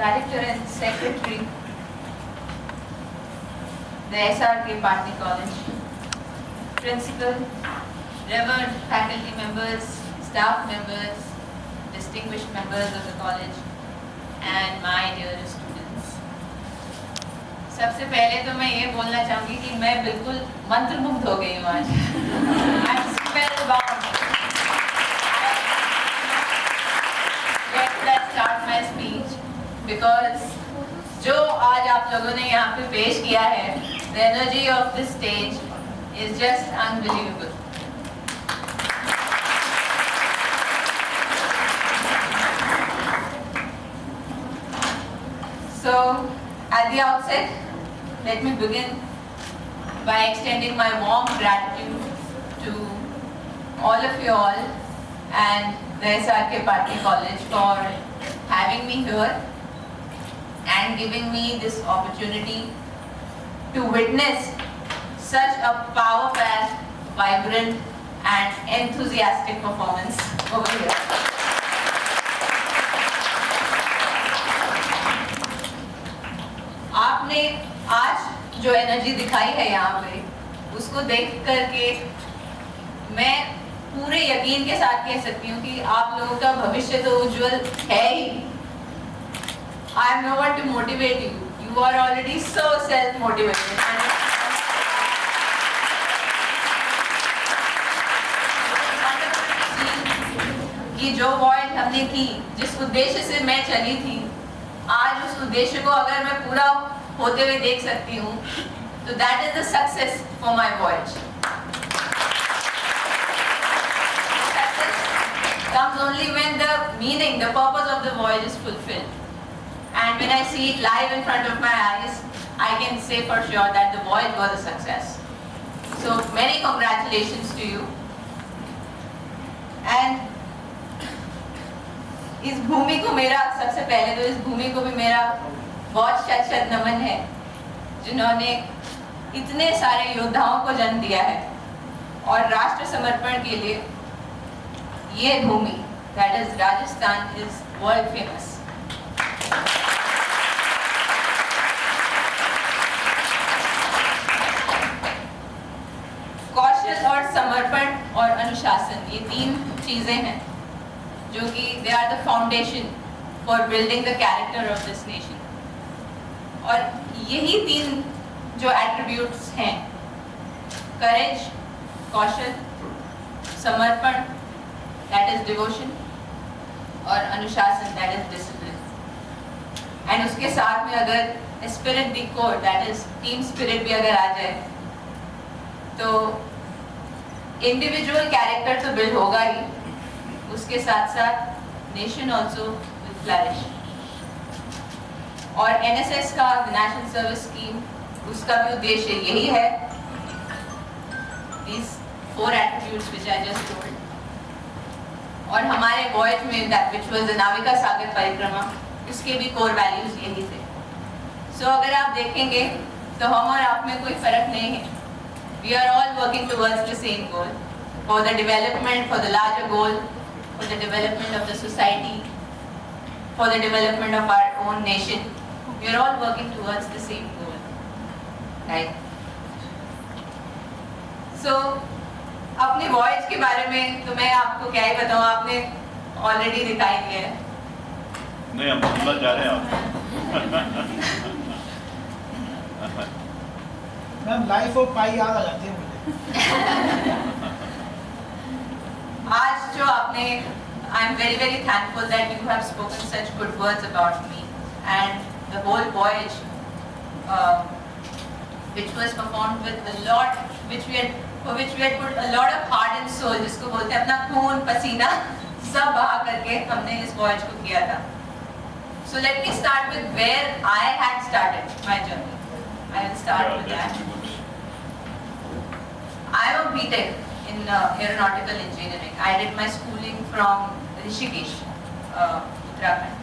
Director and Secretary, the SRK Patni College, Principal, revered faculty members, staff members, distinguished members of the college, and my dear students. सबसे पहले तो मैं ये बोलना चाहूँगी कि मैं बिल्कुल मंत्रमुग्ध हो गई हूँ आज। I'm spellbound. Where could I start my speech? Because जो आज आप लोगों ने यहाँ पे पेश किया है, the energy of this stage is just unbelievable. So, at the outset, let me begin by extending my warm gratitude to all of you all and the SRK Patni College for having me here and giving me this opportunity to witness such a power-packed, vibrant and enthusiastic performance over here. आपने आज जो energy दिखाई है यहाँ पे, उसको देख करके मैं पूरे यकीन के साथ कह सकती हूँ कि आप लोगों का भविष्य तो उज्जवल है ही। I am no one to motivate you. You are already so self-motivated. कि जो वॉइड हमने की, जिस उद्देश्य से मैं चली थी, आज उस उद्देश्य को अगर मैं पूरा होते हुए देख सकती हूँ, तो that is the success for my voyage. Success comes only when the meaning, the purpose of the voyage is fulfilled. And when I see it live in front of my eyes, I can say for sure that the voyage was a success. So many congratulations to you. And इस भूमि को मेरा सबसे पहले तो इस भूमि को भी मेरा बहुत शत-शत नमन है, जिन्होंने इतने सारे योद्धाओं को जन्म दिया है और राष्ट्र समर्पण के लिए ये भूमि, that is Rajasthan, is world famous. कौशल और समर्पण और अनुशासन, ये तीन चीजें हैं जो कि they are the foundation for building the character of this nation. और यही तीन जो attributes हैं, courage, कौशल, समर्पण, that is devotion, और अनुशासन, that is discipline. And उसके साथ में अगर spirit the core, that is team spirit भी अगर आ जाए, तो individual character तो build होगा ही, उसके साथ साथ नेशन ऑल्सो विल फ्लरिश। और NSS का नेशनल सर्विस स्कीम, उसका भी उद्देश्य यही है, these 4 attributes which I just told. और हमारे वॉयज में that which was the Navika Sagar परिक्रमा, उसके भी कोर वैल्यूज यही थे। सो अगर आप देखेंगे तो हम और आप में कोई फर्क नहीं है। We are all working towards the same goal, for the development, for the larger goal, for the development of the society, for the development of our own nation. We are all working towards the same goal, right? So, अपनी voyage के बारे में तो मैं आपको क्या ही बताऊँ, आपने already दिखाई दिया है। नहीं, हम सुनना चाह रहे हैं आप। मैम लाइफ ऑफ पाई याद आ जाती है मुझे। आज जो आपने, I am very very thankful that you have spoken such good words about me and the whole voyage, which was performed with a lot, for which we had put a lot of heart and soul, जिसको बोलते हैं अपना खून पसीना सब बहा करके हमने इस voyage को किया था. So let me start with where I had started my journey. I will start with that. I am a BTech in aeronautical engineering. I did my schooling from Rishikesh, Uttarakhand.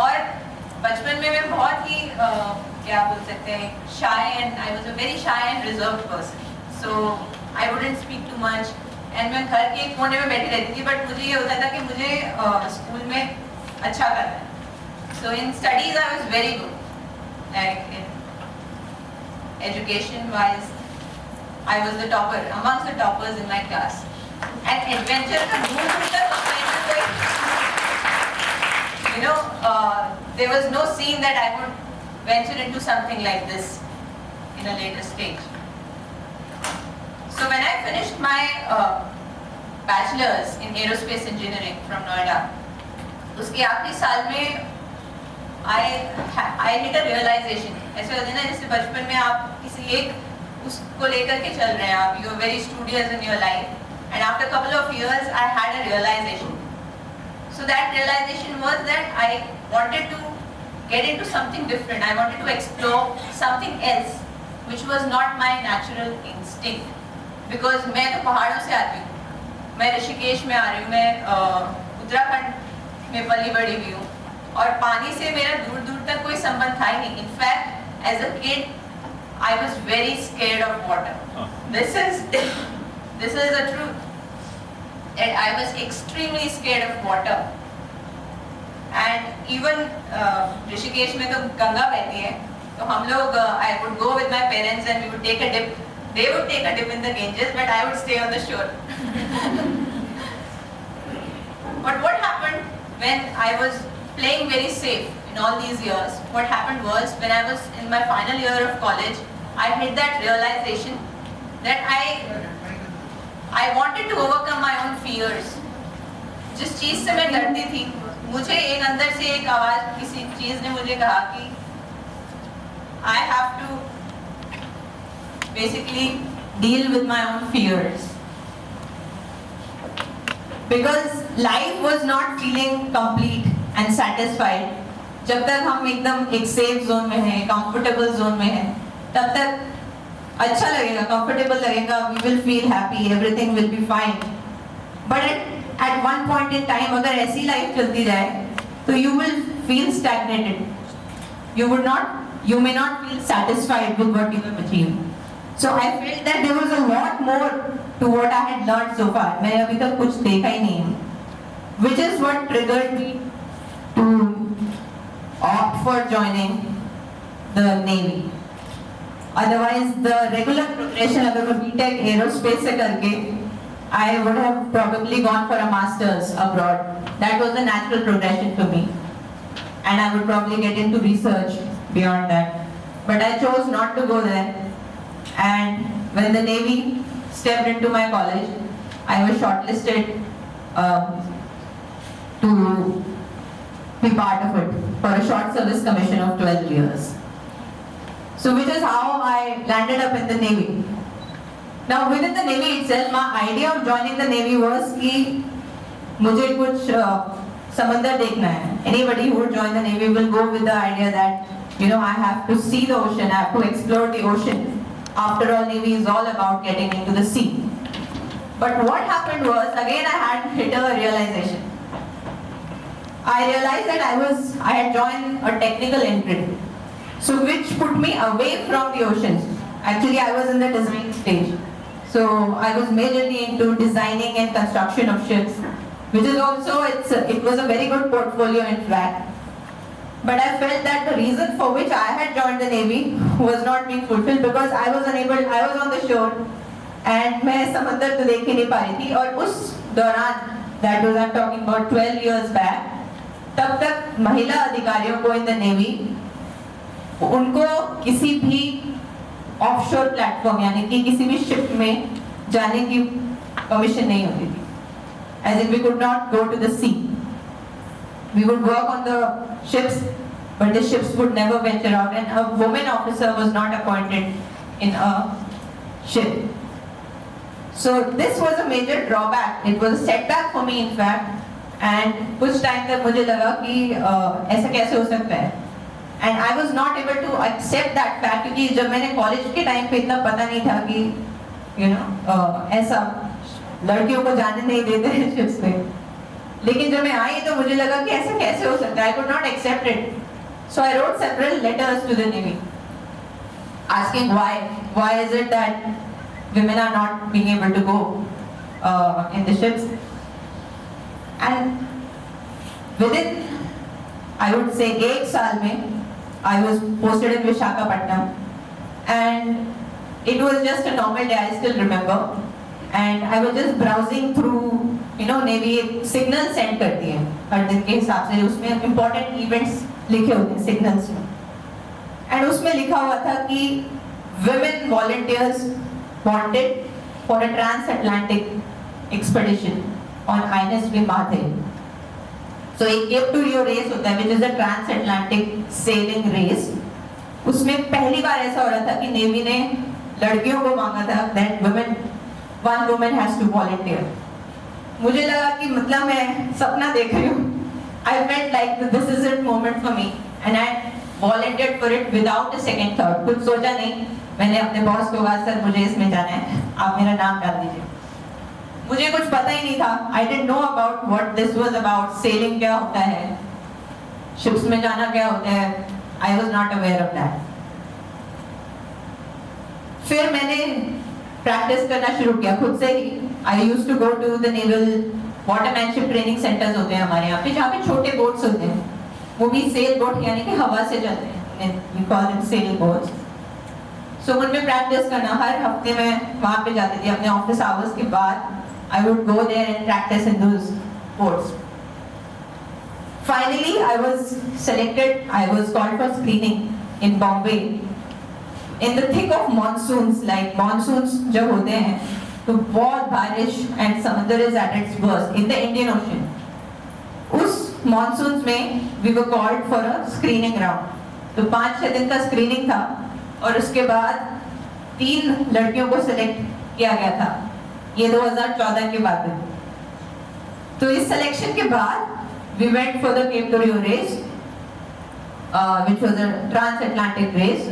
और बचपन में मैं बहुत ही क्या बोल सकते हैं shy and I was a very shy and reserved person. So I wouldn't speak too much. And मैं घर के एक कोने में बैठी रहती थी, but मुझे ये होता था कि मुझे स्कूल में अच्छा करना है. So in studies I was very good. Like in education wise, I was the topper, amongst the toppers in my class. And adventure का दूर दूर तक there was no scene that I would venture into something like this in a later stage. So when I finished my bachelor's in aerospace engineering from Noida, उसके आखिरी साल में I hit a realization. ऐसे होता है ना जैसे बचपन में आप किसी एक उसको लेकर के चल रहे हैं आप, you are very studious in your life, and after a couple of years I had a realization. So that realization was that I wanted to get into something different. I wanted to explore something else which was not my natural instinct. Because मैं तो पहाड़ों से आती हूँ, मैं ऋषिकेश में आ रही हूँ, मैं उत्तराखंड में पली बड़ी हुई हूँ, और पानी से मेरा दूर दूर तक कोई संबंध था ही नहीं. In fact, as a kid, I was very scared of water. This is the truth. And I was extremely scared of water. And even Rishikesh में तो गंगा बहती है, तो हम लोग I would go with my parents and we would take a dip. They would take a dip in the Ganges, but I would stay on the shore. But what happened when I was playing very safe in all these years? What happened was when I was in my final year of college, I had that realization that I wanted to overcome my own fears. जिस चीज से मैं डरती थी, मुझे एक अंदर से एक आवाज, किसी चीज ने मुझे कहा कि I have to basically deal with my own fears. Because life was not feeling complete and satisfied. जब तक हम एकदम एक सेफ जोन में हैं, कंफर्टेबल जोन में हैं, तब तक अच्छा लगेगा, कंफर्टेबल लगेगा, we will feel happy, everything will be fine. But at one point in time, अगर ऐसी लाइफ चलती जाए, तो you will feel stagnated. You may not feel satisfied with what you have achieved. So I felt that there was a lot more to what I had learned so far. मैंने अभी तक कुछ देखा ही नहीं है. Which is what triggered me to opt for joining the Navy. Otherwise, the regular progression अगर मैं B.Tech aerospace से करके, I would have probably gone for a master's abroad. That was the natural progression for me, and I would probably get into research beyond that. But I chose not to go there. And when the Navy stepped into my college, I was shortlisted to be part of it for a short service commission of 12 years. So which is how I landed up in the Navy. Now within the Navy itself, my idea of joining the Navy was कि मुझे कुछ समंदर देखना है. Anybody who would join the Navy will go with the idea that I have to see the ocean, I have to explore the ocean. After all, Navy is all about getting into the sea. But what happened was, again I had hit a realization. I realized that I had joined a technical entry, so which put me away from the oceans. Actually, I was in the design stage, so I was majorly into designing and construction of ships, which is also it was a very good portfolio in fact. But I felt that the reason for which I had joined the Navy was not being fulfilled because I was on the shore and मैं समंदर तो देख ही नहीं पा रही थी. और उस दौरान, that was I'm talking about 12 years back, तब तक महिला अधिकारियों को in the Navy उनको किसी भी ऑफशोर प्लेटफॉर्म यानी कि किसी भी शिप में जाने की परमिशन नहीं होती थी. As in we could not go to the sea. We would work on the ships, but the ships would never venture out, and a woman officer was not appointed in a ship. So this was a major drawback. It was a setback for me, in fact. And कुछ time तक मुझे लगा कि ऐसा कैसे हो सकता है. And I was not able to accept that fact क्योंकि जब मैंने college के time पे इतना पता नहीं था कि ऐसा लड़कियों को जाने नहीं देते हैं ships पे. लेकिन जब मैं आई तो मुझे लगा कि ऐसा कैसे हो सकता है. I could not accept it. So I wrote several letters to the Navy asking why is it that women are not being able to go in the ships. And within I would say 1 साल में I was posted in Visakhapatnam, and it was just a normal day. I still remember, and I was just browsing through, Navy एक signal send करती है हर दिन के हिसाब से, उसमें important events लिखे होते हैं signals में, and उसमें लिखा हुआ था कि women volunteers wanted for a transatlantic expedition on INSV Mahathir. So एक Cape to Rio race होता है, which is a transatlantic sailing race. उसमें पहली बार ऐसा हो रहा था कि नेवी ने लड़कियों को मांगा था that one woman has to volunteer. मुझे लगा कि मतलब मैं सपना देख रही हूँ. I felt like this is a moment for me, and I volunteered for it without a second thought. कुछ सोचा नहीं. मैंने अपने बॉस को कहा, सर मुझे इसमें जाना है, आप मेरा नाम डाल दीजिए. मुझे कुछ पता ही नहीं था. I didn't know about what this was about. Sailing क्या होता है, ships में जाना क्या होता है. I was not aware of that. फिर मैंने प्रैक्टिस करना शुरू किया खुद से ही. I used to go to the naval watermanship training centers होते हैं हमारे यहाँ पे, जहाँ पे छोटे बोट्स होते हैं, वो भी सेल बोट यानी कि हवा से चलते हैं. We call it sail boats. So उनमें प्रैक्टिस करना, हर हफ्ते में वहाँ पे जाती थी अपने ऑफिस आवर्स के बाद. I would go there and practice in those boats. Finally, I was selected. I was called for screening in Bombay. In the thick of monsoons, like monsoons जब होते हैं तो बहुत बारिश and समंदर is at its worst in the Indian Ocean. उस monsoons में we were called for a screening round. तो 5-6 दिन का screening था और उसके बाद 3 लड़कियों को select किया गया था. ये 2014 के बाद है. तो इस सिलेक्शन के बाद we went for the Cape to Rio race, which was a transatlantic race,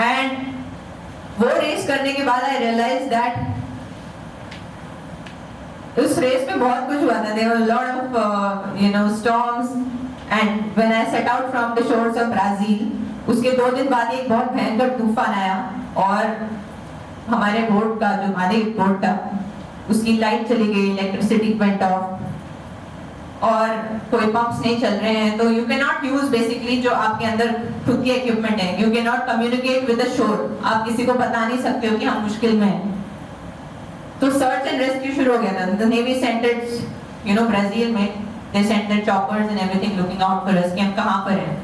and वो रेस करने के बाद I realized that उस रेस में बहुत कुछ हुआ था. There were a lot of storms, and when I set out from the shores of Brazil, उसके 2 दिन बाद एक बहुत भयंकर तूफान आया और हमारे बोट का जो मादी बोट था उसकी लाइट चली गई, इलेक्ट्रिसिटी वेंट ऑफ, और कोई पंप्स नहीं चल रहे हैं. तो you can not use basically जो आपके अंदर खुद के इक्विपमेंट है. You can not communicate with the shore. आप किसी को बता नहीं सकते हो कि हम मुश्किल में हैं. तो सर्च एंड रेस्क्यू शुरू हो गया था. द नेवी सेंटर्स ब्राजील में they sent their choppers and everything looking out for us कि हम कहां पर हैं.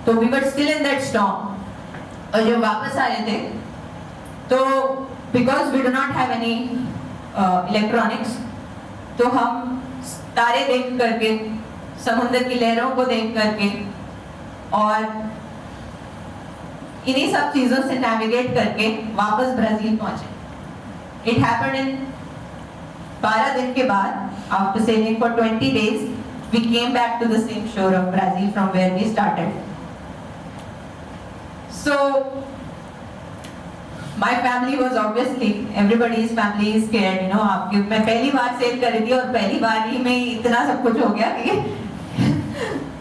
तो we were still in that storm. और जब वापस आ रहे थे तो because we do not have any electronics, तो हम तारे देख करके, समुद्र की लहरों को देख करके और इन्हीं सब चीजों से नेविगेट करके वापस ब्राजील पहुंचे. इट हैपेंड इन 12 दिन के बाद, after sailing for 20 days, we came back to the same shore of Brazil from where we started. So my family was obviously, everybody's family is scared, आपके, मैं पहली बार cell कर रही थी और पहली बार ही में इतना सब कुछ हो गया कि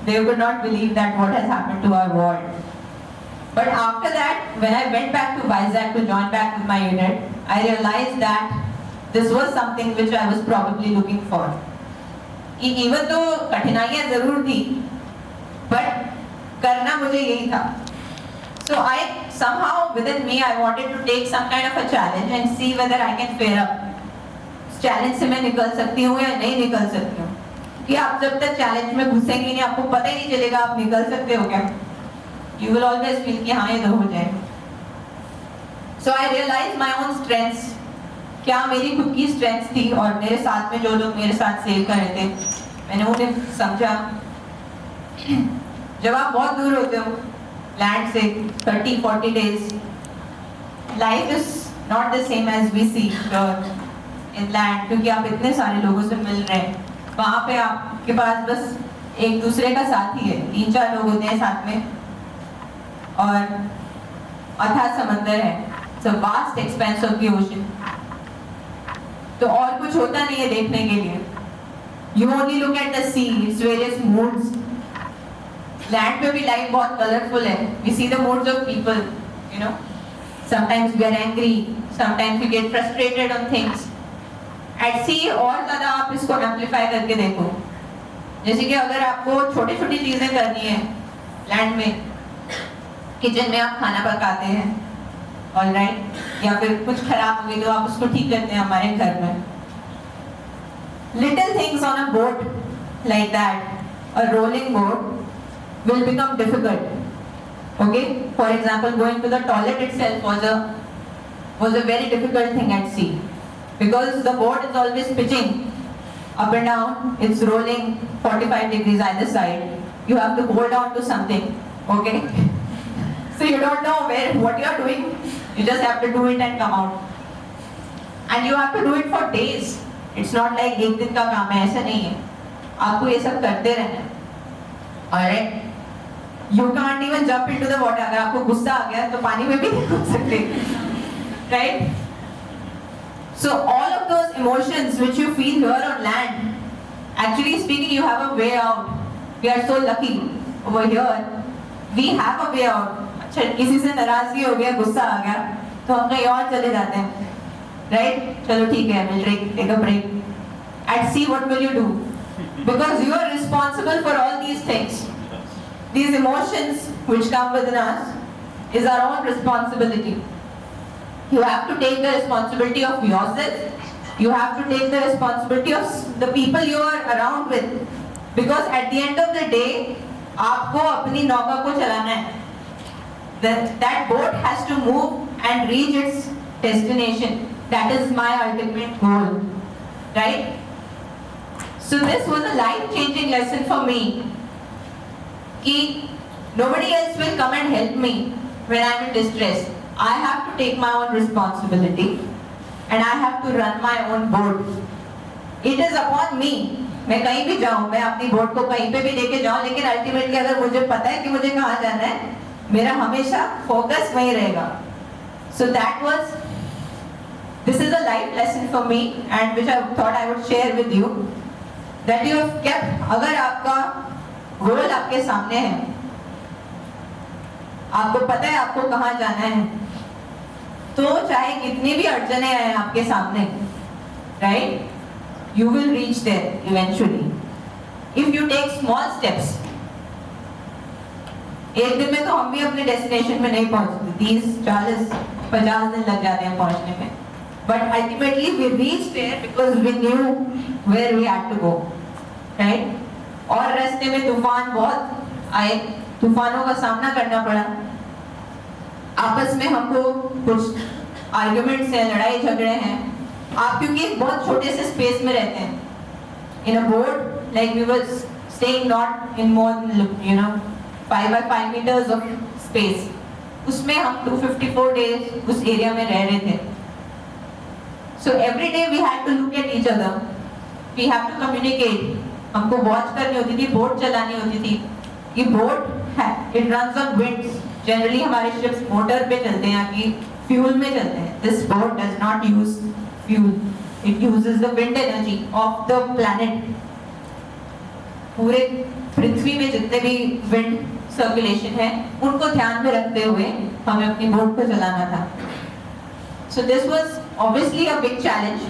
they could not believe that what has happened to our world. But after that, when I went back to Vizag to join back with my unit, I realized that this was something which I was probably looking for. Even though कठिनाइयाँ जरूर थी, but करना मुझे यही था. So I somehow within me I wanted to take some kind of a challenge and see whether I can fare up. Challenge से मैं निकल सकती हूँ या नहीं निकल सकती हूँ. कि आप जब तक चैलेंज में घुसेंगे नहीं, आपको पता ही नहीं चलेगा आप निकल सकते हो क्या. You will always feel कि हाँ ये तो हो जाएगा. So I realized my own strengths. क्या मेरी खुद की strengths थी और मेरे साथ में जो लोग मेरे साथ सेल कर रहे थे, मैंने उन्हें समझा. जब आप बहुत दूर होते हो लैंड से 30-40 days, life is not the same as we see in land, क्योंकि आप इतने सारे लोगों से मिल रहे हैं. वहाँ पे आपके पास बस एक दूसरे का साथ ही है. 3-4 लोग होते हैं साथ में और अथाह समंदर है. It's a vast expanse of the ocean. तो और कुछ होता नहीं है देखने के लिए. You only look at the sea, its various moods. Land पे भी लाइफ बहुत कलरफुल है. We see the moods of people, Sometimes we are angry, sometimes we get frustrated on things. At sea और ज़्यादा आप इसको amplify करके देखो. जैसे कि अगर आपको छोटी छोटी चीजें करनी है लैंड में, किचन में आप खाना पकाते हैं, ऑलराइट, या फिर कुछ खराब हो गई तो आप उसको ठीक करते हैं हमारे घर में. Little things on a boat like that, a rolling boat, will become difficult. Okay, for example, going to the toilet itself was a very difficult thing at sea, because the boat is always pitching up and down. It's rolling 45 degrees either side. You have to hold on to something. Okay, so you don't know what you are doing. You just have to do it and come out, and you have to do it for days. It's not like एक दिन का काम है, ऐसा नहीं है. आपको ये सब करते रहना है. Alright? You can't even jump into the water. अगर आपको गुस्सा आ गया तो पानी में भी नहीं कूद सकते. Right? So all of those emotions which you feel here on land, actually speaking, you have a way out. We are so lucky over here. We have a way out. अच्छा, किसी से नाराजगी हो गया, गुस्सा आ गया, तो हम कहीं और चले जाते हैं. Right? चलो ठीक है, we'll take a break. At sea, what will you do? Because you are responsible for all these things. These emotions which come within us is our own responsibility. You have to take the responsibility of yourself. You have to take the responsibility of the people you are around with. Because at the end of the day, आपको अपनी नौका को चलाना है. That boat has to move and reach its destination. That is my ultimate goal, right? So this was a life-changing lesson for me. Ki nobody else will come and help me when I'm in distress. I have to take my own responsibility, and I have to run my own boat. It is upon me. मैं कहीं भी जाऊँ, मैं अपनी boat को कहीं पे भी लेके जाऊँ, लेकिन अल्टीमेटली अगर मुझे पता है कि मुझे कहाँ जाना है, मेरा हमेशा फोकस वहीं रहेगा. So that was. This is a life lesson for me, and which I thought I would share with you. That you have kept. अगर आपका गोल आपके सामने है, आपको पता है आपको कहाँ जाना है, तो चाहे कितनी भी अड़चने आए आपके सामने, right? You will reach there eventually. If you take small steps. एक दिन में तो हम भी अपने डेस्टिनेशन में नहीं पहुंचते. 30, 40, 50 दिन लग जाते हैं पहुंचने में. But ultimately we reached there because we knew where we had to go, right? और रास्ते में तूफान बहुत आए, तूफानों का सामना करना पड़ा. आपस में हमको कुछ आर्ग्यूमेंट्स हैं, लड़ाई झगड़े हैं. आप क्योंकि एक बहुत छोटे से स्पेस में रहते हैं. In a boat, like we were staying not in more than 5 by 5 meters of space. उसमें हम 254 days उस एरिया में रह रहे थे. So every day we had to look at each other. We have to communicate. हमको watch करनी होती थी, बोट चलानी होती थी. ये बोट है, it runs on winds. Generally हमारे ships मोटर पे चलते हैं, कि फ्यूल में चलते हैं. This boat does not use fuel. It uses the wind energy of the planet. पूरे पृथ्वी में जितने भी wind circulation है, उनको ध्यान में रखते हुए हमें अपनी बोट को चलाना था. So this was obviously a big challenge,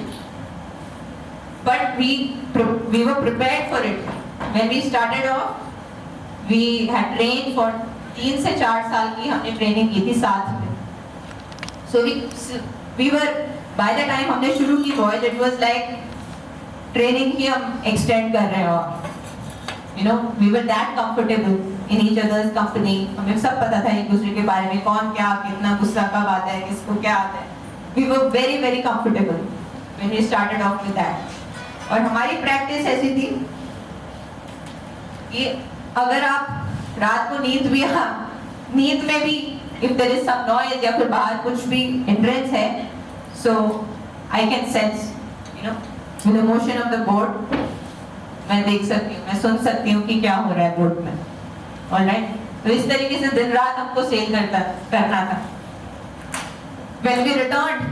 but we were prepared for it. When we started off, we had trained for 3 से 4 साल की हमने ट्रेनिंग की थी साथ में. So we were, by the time हमने शुरू की voyage, it was like training ही हम extend कर रहे हो. We were that comfortable in each other's company. हमें सब पता था एक दूसरे के बारे में, कौन क्या कितना गुस्सा कब आता है, किसको क्या आता है. We were very very comfortable when we started off with that. और हमारी प्रैक्टिस ऐसी थी कि अगर आप रात को नींद में भी if there is some noise या फिर बाहर कुछ भी hindrance है, so I can sense, with the motion of the boat, मैं देख सकती हूँ, मैं सुन सकती हूँ कि क्या हो रहा है बोट में. Alright? तो इस तरीके से दिन रात हमको सेल करना था. When we returned,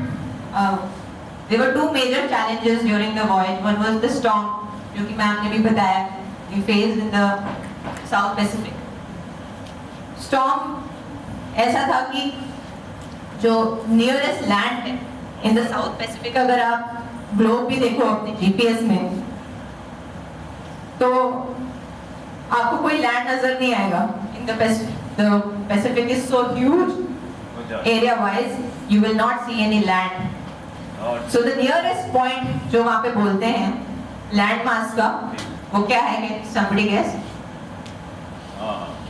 there were 2 major challenges during the voyage. One was the storm, जो कि मैम ने भी बताया, we faced in the South Pacific. Storm ऐसा था कि जो nearest land है in the South Pacific, अगर आप ग्लोब भी देखो अपने GPS में, तो आपको कोई लैंड नजर नहीं आएगा in the Pacific is so huge area wise, you will not see any land. So the nearest point जो वहां पे बोलते हैं लैंड मास का, वो क्या है? somebody guess?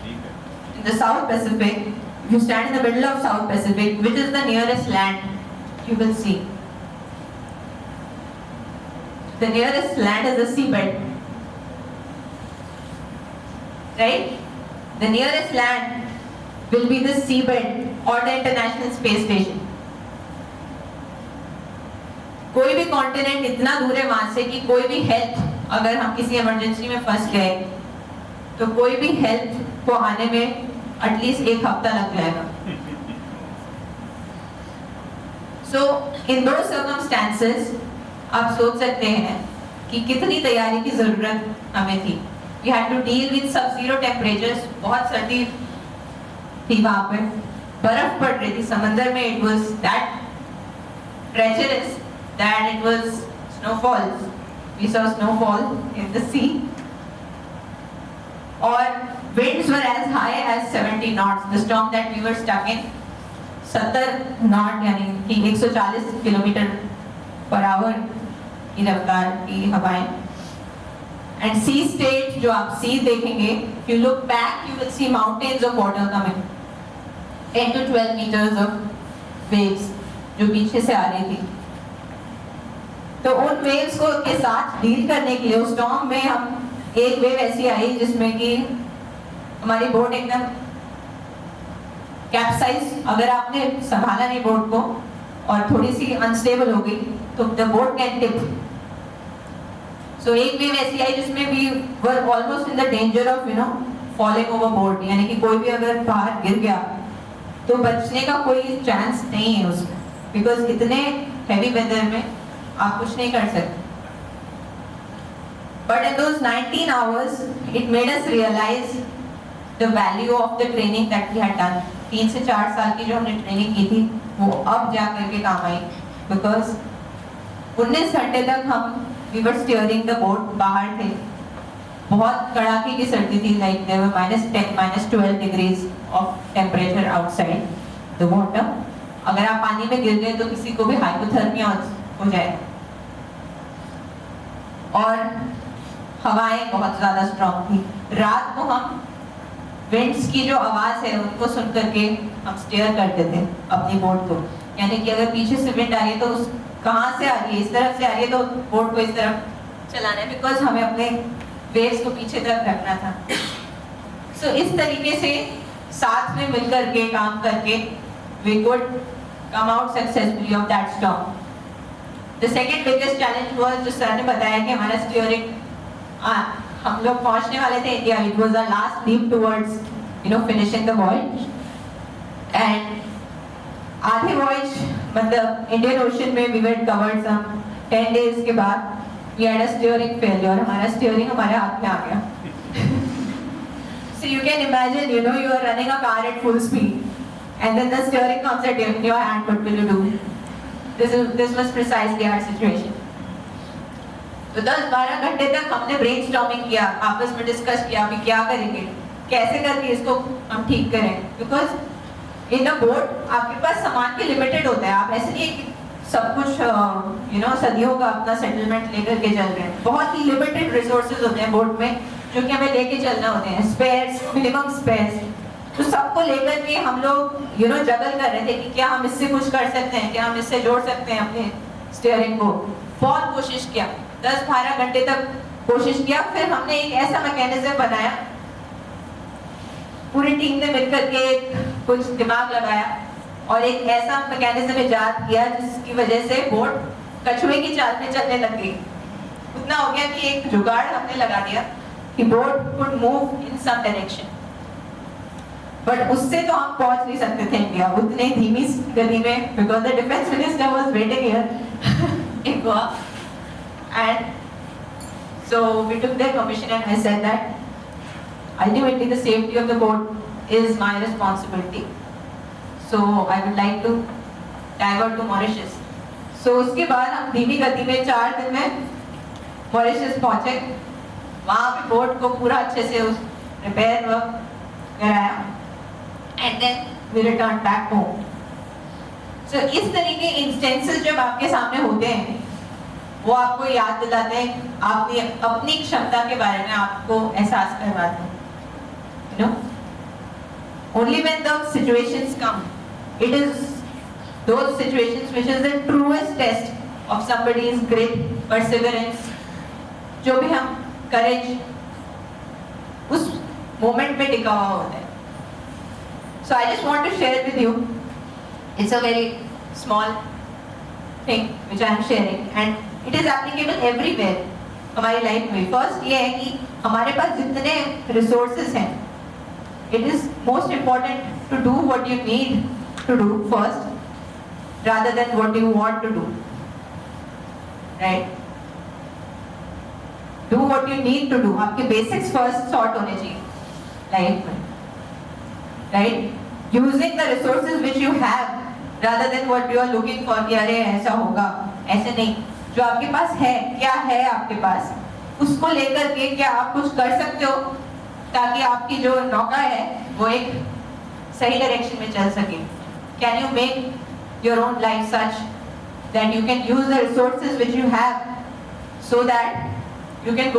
ठीक है. In the South Pacific, if you stand in the middle of South Pacific, which is the nearest land you will see? The nearest land is the seabed. Right? The nearest land will be the seabed or the International Space Station. कोई भी continent इतना दूर है वहां से कि कोई भी हेल्प, अगर हम किसी इमरजेंसी में फंस गए तो कोई भी हेल्प को आने में एटलीस्ट 1 हफ्ता लग जाएगा. सो इन दो सर्कमस्टेंसेस आप सोच सकते हैं कि कितनी तैयारी की जरूरत हमें थी. We had to deal with sub zero temperatures. बहुत सर्दी थी वहां पे, बर्फ पड़ रही थी समंदर में. It was that treacherous that it was snowfalls. We saw snowfall in the sea. Or winds were as high as 70 knots. The storm that we were stuck in, 70 knot यानी कि 140 किलोमीटर पर आवर की रफ्तार की हवाएं. And sea state, जो आप sea देखेंगे, if you look back, you will see mountains of water coming, 10 to 12 meters of waves जो पीछे से आ रही थी. तो उन वेव्स को के साथ डील करने के लिए उस स्टॉर्म में हम एक वेव ऐसी आई जिसमें कि हमारी बोट एकदम कैप्साइज, अगर आपने संभाला नहीं बोट को और थोड़ी सी अनस्टेबल हो गई तो the boat can tip. So एक वेव ऐसी आई जिसमें we were almost in the danger of falling overboard, यानी कि कोई भी अगर बाहर गिर गया तो बचने का कोई चांस नहीं है उसमें, बिकॉज इतने हैवी वेदर में आप कुछ नहीं कर सकते. But in those 19 hours, it made us realize the value of the training that we had done. 3 से 4 साल की जो हमने ट्रेनिंग की थी वो अब जा करके काम आई, because 19 घंटे तक हम we were steering the boat, बाहर थे, बहुत कड़ाके की सर्दी थी, like there were -10, -12 degrees of temperature outside the water. अगर आप पानी में गिर गए तो किसी को भी हाइपोथर्मिया हो जाए. और हवाएं बहुत ज़्यादा स्ट्रॉन्ग थी. रात को हम विंड्स की जो आवाज़ है उनको सुन करके हम स्टेयर करते थे अपनी बोट को, यानी कि अगर पीछे से विंड आ रही है तो उस कहाँ से आ रही है, इस तरफ से आ रही है तो बोट को इस तरफ चलाना है, बिकॉज हमें अपने वेव्स को पीछे तरफ रखना था. सो इस तरीके से साथ में मिल करके काम करके we could come out successfully of that storm. The second biggest challenge was, जो सर ने बताया कि हमारा स्टीयरिंग, हम लोग पहुंचने वाले थे India. It was our last leap towards finishing the voyage. And आधे voyage मतलब इंडियन ओशन में we were covered some 10 days के बाद we had a steering failure. हमारा स्टीयरिंग हमारे हाथ में आ गया. So you can imagine, you are running a car at full speed. And then the steering comes at your hand. What will you do? This was precisely our situation. तो 10-12 घंटे तक हमने brainstorming किया, आपस में डिस्कस किया कि क्या करेंगे, कैसे करके इसको हम ठीक करें. बिकॉज इन अ बोट आपके पास सामान भी लिमिटेड होता है. आप ऐसे नहीं कि सब कुछ सदियों का अपना सेटलमेंट लेकर के चल रहे हैं. बहुत ही लिमिटेड रिसोर्सेज होते हैं बोट में जो कि हमें लेके चलना होते हैं. Spares, minimum spares. तो सबको लेकर के हम लोग जगल कर रहे थे कि क्या हम इससे कुछ कर सकते हैं, क्या हम इससे जोड़ सकते हैं अपने स्टीयरिंग को. बहुत कोशिश किया, 10-12 घंटे तक कोशिश किया. फिर हमने एक ऐसा मैकेनिज्म बनाया, पूरी टीम ने मिलकर के कुछ दिमाग लगाया और एक ऐसा मैकेनिज्म इजाद किया जिसकी वजह से बोट कछुए की चाल में चलने लग गई. उतना हो गया कि एक जुगाड़ हमने लगा दिया कि boat could move in some direction. But उससे तो हम पहुंच नहीं सकते थे इंडिया उतने धीमी गति में, because the defence minister was waiting here in Goa. And so we took their permission and I said that ultimately the safety of the boat is my responsibility, so I would like to divert to Mauritius. So उसके बाद हम धीमी गति में 4 दिन में Mauritius पहुंचे. वहाँ पे बोट को पूरा अच्छे से उस रिपेयर वर्क कराया and then we return back home. So इस तरह के इंस्टेंसेस जब आपके सामने होते हैं वो आपको याद दिलाते हैं, आपकी अपनी क्षमता के बारे में आपको एहसास करवाते हैं। You know, only when the situations come, it is those situations which is the truest test of somebody's grit, perseverance, जो भी हम courage उस moment में टिका हुआ होता है। So I just want to share with you, it's a very small thing which I am sharing and it is applicable everywhere हमारी लाइफ में। फर्स्ट ये है कि हमारे पास जितने रिसोर्सेज हैं, it is most important to do what you need to do first rather than what you want to do, right? Do what you need to do. आपके basics first sort होने चाहिए life में, right? Using the resources which you have rather than what you are looking for कि अरे ऐसा होगा, ऐसे नहीं। जो आपके पास है, क्या है आपके पास, उसको लेकर के क्या आप कुछ कर सकते हो ताकि आपकी जो नौका है वो एक सही डायरेक्शन में चल सके। Can you make your own life such that you can use the resources which you have so that you can go